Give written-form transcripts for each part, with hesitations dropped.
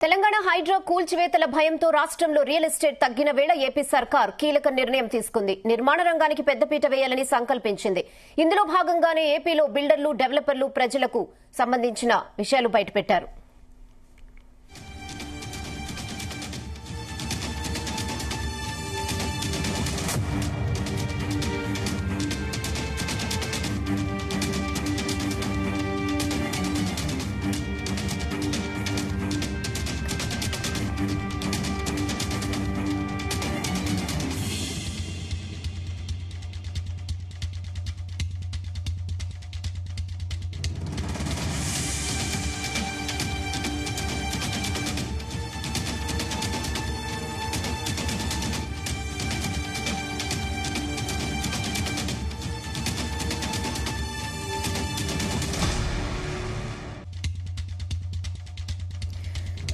తెలంగాణ హైడ్రా కూల్చివేతల భయంతో రాష్ట్రంలో real estate తగ్గిన వేళ ఏపీ సర్కార్ కీలక నిర్ణయం తీసుకుంది. నిర్మాణ రంగానికి పెద్దపీట వేయాలని సంకల్పించింది. ఇందులో భాగంగానే ఏపీలో బిల్డర్లు, డెవలపర్లు, ప్రజలకు సంబంధించిన విషయాలు బయటపెట్టారు.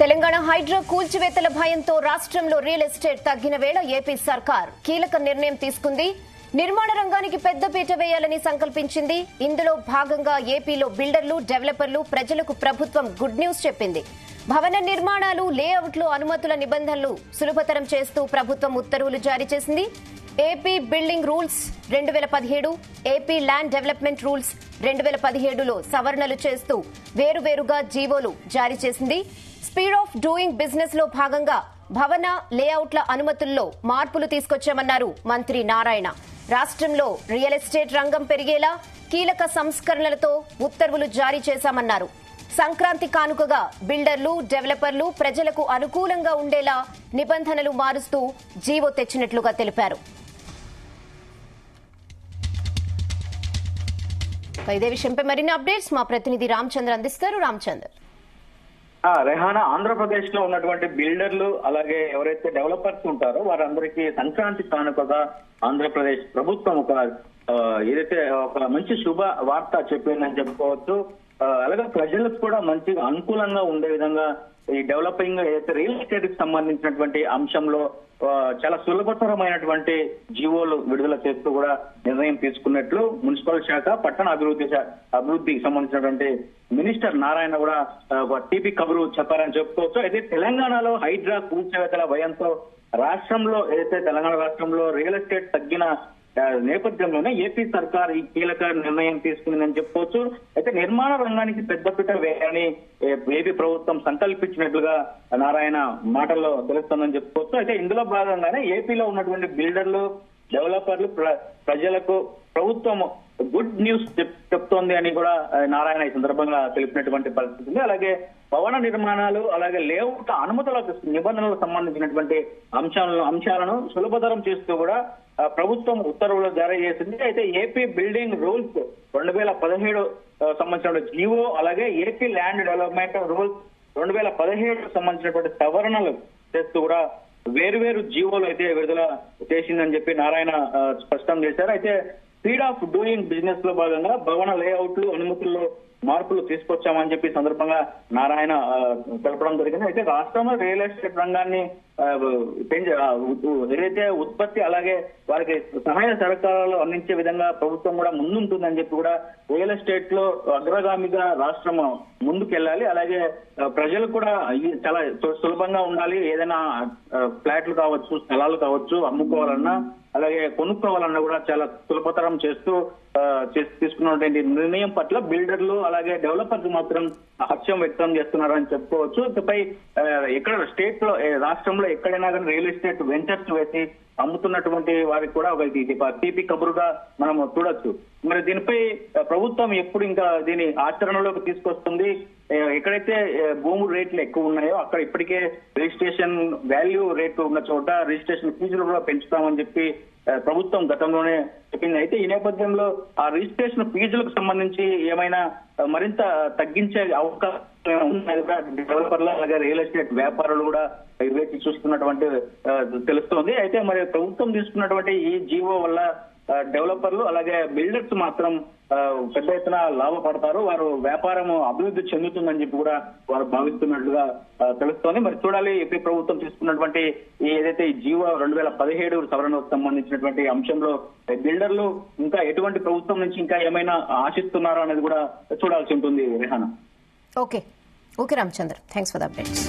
తెలంగాణ హైడ్రా కూల్చివేతల భయంతో రాష్ట్రంలో రియల్ ఎస్టేట్ తగ్గిన వేళ ఏపీ సర్కార్ కీలక నిర్ణయం తీసుకుంది. నిర్మాణ రంగానికి పెద్దపీట వేయాలని సంకల్పించింది. ఇందులో భాగంగా ఏపీలో బిల్డర్లు, డెవలపర్లు, ప్రజలకు ప్రభుత్వం గుడ్ న్యూస్ చెప్పింది. భవన నిర్మాణాలు, లేఅవుట్లు, అనుమతుల నిబంధనలు సులభతరం చేస్తూ ప్రభుత్వం ఉత్తర్వులు జారీ చేసింది. AP building rules 2017, AP land development rules 2017లో సవరణలు చేస్తూ వేరువేరుగా జీవోలు జారీ చేసింది. స్పీడ్ ఆఫ్ డూయింగ్ బిజినెస్ లో భాగంగా భవన లేఅవుట్ల అనుమతుల్లో మార్పులు తీసుకొచ్చామన్నారు మంత్రి నారాయణ. రాష్ట్రంలో రియల్ ఎస్టేట్ రంగం పెరిగేలా కీలక సంస్కరణలతో ఉత్తర్వులు జారీ చేశామన్నారు. సంక్రాంతి కానుకగా బిల్డర్లు, డెవలపర్లు, ప్రజలకు అనుకూలంగా ఉండేలా నిబంధనలు మారుస్తూ జీవో తెచ్చినట్లుగా తెలిపారు. ఇదే విషయంపై మరిన్ని అప్డేట్స్ మా ప్రతినిధి రామచంద్ర అందిస్తారు. రామచంద్ర, రెహానా, ఆంధ్రప్రదేశ్ లో ఉన్నటువంటి బిల్డర్లు అలాగే ఎవరైతే డెవలపర్స్ ఉంటారో వారందరికీ సంక్రాంతి కానుకగా ఆంధ్రప్రదేశ్ ప్రభుత్వం ఏదైతే ఒక మంచి శుభ వార్త చెప్పిందని చెప్పుకోవచ్చు. అలాగే ప్రజలకు కూడా మంచిగా అనుకూలంగా ఉండే విధంగా ఈ డెవలపింగ్ ఏదైతే రియల్ ఎస్టేట్ కి సంబంధించినటువంటి అంశంలో చాలా సులభతరమైనటువంటి జీవోలు విడుదల చేస్తూ కూడా నిర్ణయం తీసుకున్నట్లు మున్సిపల్ శాఖ, పట్టణ అభివృద్ధికి సంబంధించినటువంటి మినిస్టర్ నారాయణ కూడా టీపీ కబురు చెప్పారని చెప్పుకోవచ్చు. అయితే తెలంగాణలో హైడ్రా కూల్చివేతల భయంతో రాష్ట్రంలో ఏదైతే తెలంగాణ రాష్ట్రంలో రియల్ ఎస్టేట్ తగ్గిన నేపథ్యంలోనే ఏపీ సర్కార్ ఈ కీలక నిర్ణయం తీసుకుందని చెప్పుకోవచ్చు. అయితే నిర్మాణ రంగానికి పెద్దపీట వేయాలని ఏపీ ప్రభుత్వం సంకల్పించినట్లుగా నారాయణ మాటల్లో తెలుస్తుందని చెప్పుకోవచ్చు. అయితే ఇందులో భాగంగానే ఏపీలో ఉన్నటువంటి బిల్డర్లు, డెవలపర్లు, ప్రజలకు ప్రభుత్వం గుడ్ న్యూస్ చెప్తోంది అని కూడా నారాయణ ఈ సందర్భంగా తెలిపినటువంటి పరిస్థితి ఉంది. అలాగే భవన నిర్మాణాలు అలాగే లేఅవుట్ అనుమతుల నిబంధనలకు సంబంధించినటువంటి అంశాలను సులభతరం చేస్తూ కూడా ప్రభుత్వం ఉత్తర్వులు జారీ చేసింది. అయితే ఏపీ బిల్డింగ్ రూల్స్ 2017 సంబంధించిన జీవో అలాగే ఏపీ ల్యాండ్ డెవలప్మెంట్ రూల్స్ 2017 సంబంధించినటువంటి సవరణలు చేస్తూ కూడా వేరువేరు జీవోలు అయితే విడుదల చేసిందని చెప్పి నారాయణ స్పష్టం చేశారు. అయితే స్పీడ్ ఆఫ్ డూయింగ్ బిజినెస్ లో భాగంగా భవన లేఅవుట్లు అనుమతుల్లో మార్పులు తీసుకొచ్చామని చెప్పి సందర్భంగా నారాయణ తెలపడం జరిగింది. అయితే రాష్ట్రంలో రియల్ ఎస్టేట్ రంగాన్ని ఏదైతే ఉత్పత్తి అలాగే వారికి సహాయ సహకారాలు అందించే విధంగా ప్రభుత్వం కూడా ముందుంటుందని చెప్పి కూడా రియల్ ఎస్టేట్ లో అగ్రగామిగా రాష్ట్రం ముందుకెళ్ళాలి. అలాగే ప్రజలు కూడా చాలా సులభంగా ఉండాలి. ఏదైనా ఫ్లాట్లు కావచ్చు, స్థలాలు కావచ్చు అమ్ముకోవాలన్నా అలాగే కొనుక్కోవాలన్నా కూడా చాలా సులభతరం చేస్తూ తీసుకున్నటువంటి నిర్ణయం పట్ల బిల్డర్లు అలాగే డెవలపర్స్ మాత్రం హర్షం వ్యక్తం చేస్తున్నారని చెప్పుకోవచ్చు. ఇకపై ఎక్కడ స్టేట్ లో రాష్ట్రంలో ఎక్కడైనా కానీ రియల్ ఎస్టేట్ వెంచర్స్ వేసి అమ్ముతున్నటువంటి వారికి కూడా ఒక తీపి కబురుగా మనం చూడొచ్చు. మరి దీనిపై ప్రభుత్వం ఎప్పుడు ఇంకా దీని ఆచరణలోకి తీసుకొస్తుంది? ఎక్కడైతే భూముల రేట్లు ఎక్కువ ఉన్నాయో అక్కడ ఇప్పటికే రిజిస్ట్రేషన్ వాల్యూ రేట్లు ఉన్న చోట రిజిస్ట్రేషన్ ఫీజులు కూడా పెంచుతామని చెప్పి ప్రభుత్వం గతంలోనే చెప్పింది. అయితే ఈ నేపథ్యంలో ఆ రిజిస్ట్రేషన్ ఫీజులకు సంబంధించి ఏమైనా మరింత తగ్గించే అవకాశం డెవలపర్లు అలాగే రియల్ ఎస్టేట్ వ్యాపారులు కూడా వేచి చూస్తున్నటువంటి తెలుస్తోంది. అయితే మరి ప్రభుత్వం తీసుకున్నటువంటి ఈ జీవో వల్ల డెవలపర్లు అలాగే బిల్డర్స్ మాత్రం పెద్ద ఎత్తున లాభపడతారు. వారు వ్యాపారం అభివృద్ధి చెందుతుందని చెప్పి కూడా వారు భావిస్తున్నట్లుగా తెలుస్తోంది. మరి చూడాలి ఏపీ ప్రభుత్వం తీసుకున్నటువంటి ఏదైతే ఈ జీవో 2017 సవరణకు సంబంధించినటువంటి అంశంలో బిల్డర్లు ఇంకా ఎటువంటి ప్రభుత్వం నుంచి ఇంకా ఏమైనా ఆశిస్తున్నారో అనేది కూడా చూడాల్సి ఉంటుంది. Rehana. Okay Ramachandra, thanks for the updates.